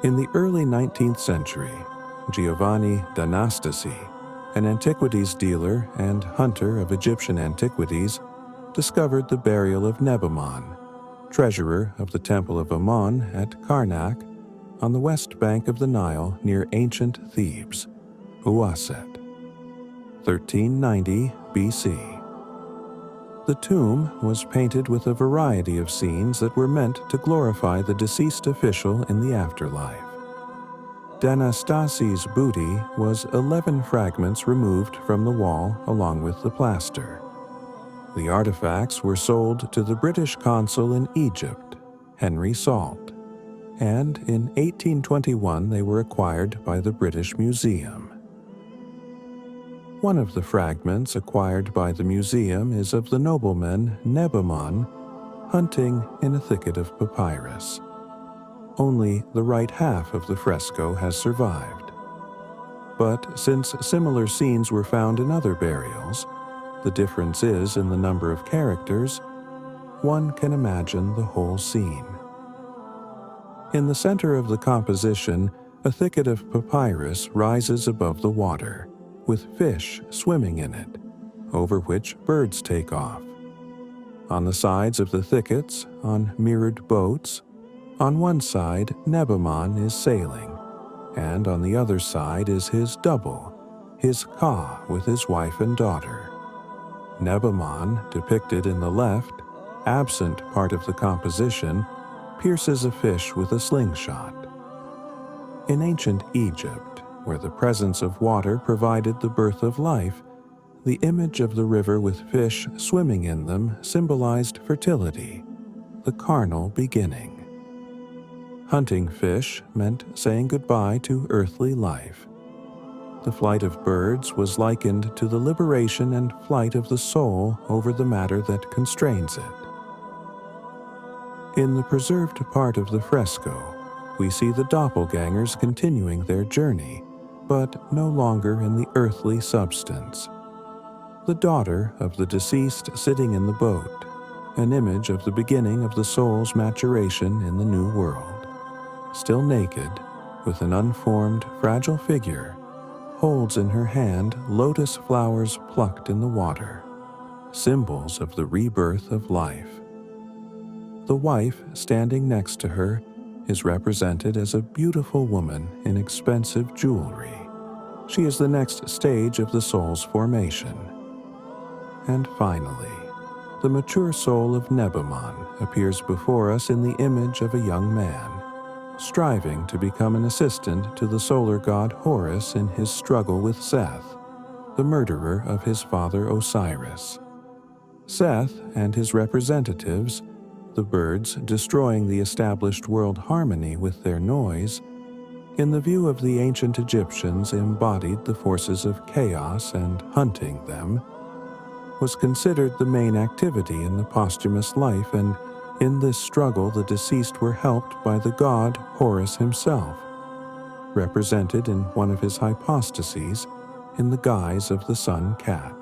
In the early 19th century, Giovanni d'Anastasi, an antiquities dealer and hunter of Egyptian antiquities, discovered the burial of Nebanon, treasurer of the Temple of Ammon at Karnak, on the west bank of the Nile near ancient Thebes, Uaset, 1390 BC. The tomb was painted with a variety of scenes that were meant to glorify the deceased official in the afterlife. D'Anastasi's booty was 11 fragments removed from the wall along with the plaster. The artifacts were sold to the British consul in Egypt, Henry Salt, and in 1821 they were acquired by the British Museum. One of the fragments acquired by the museum is of the nobleman Nebanon hunting in a thicket of papyrus. Only the right half of the fresco has survived. But since similar scenes were found in other burials, the difference is in the number of characters, one can imagine the whole scene. In the center of the composition, a thicket of papyrus rises above the water, with fish swimming in it, over which birds take off. On the sides of the thickets, on mirrored boats, on one side Nebanon is sailing, and on the other side is his double, his Ka with his wife and daughter. Nebanon, depicted in the left, absent part of the composition, pierces a fish with a slingshot. In ancient Egypt, where the presence of water provided the birth of life, the image of the river with fish swimming in them symbolized fertility, the carnal beginning. Hunting fish meant saying goodbye to earthly life. The flight of birds was likened to the liberation and flight of the soul over the matter that constrains it. In the preserved part of the fresco, we see the doppelgangers continuing their journey, but no longer in the earthly substance. The daughter of the deceased sitting in the boat, an image of the beginning of the soul's maturation in the new world. Still naked, with an unformed, fragile figure, holds in her hand lotus flowers plucked in the water, symbols of the rebirth of life. The wife, standing next to her, is represented as a beautiful woman in expensive jewelry. She is the next stage of the soul's formation. And finally, the mature soul of Nebanon appears before us in the image of a young man, striving to become an assistant to the solar god Horus in his struggle with Seth, the murderer of his father Osiris. Seth and his representatives, the birds destroying the established world harmony with their noise, in the view of the ancient Egyptians embodied the forces of chaos, and hunting them was considered the main activity in the posthumous life, and in this struggle the deceased were helped by the god Horus himself, represented in one of his hypostases in the guise of the sun cat.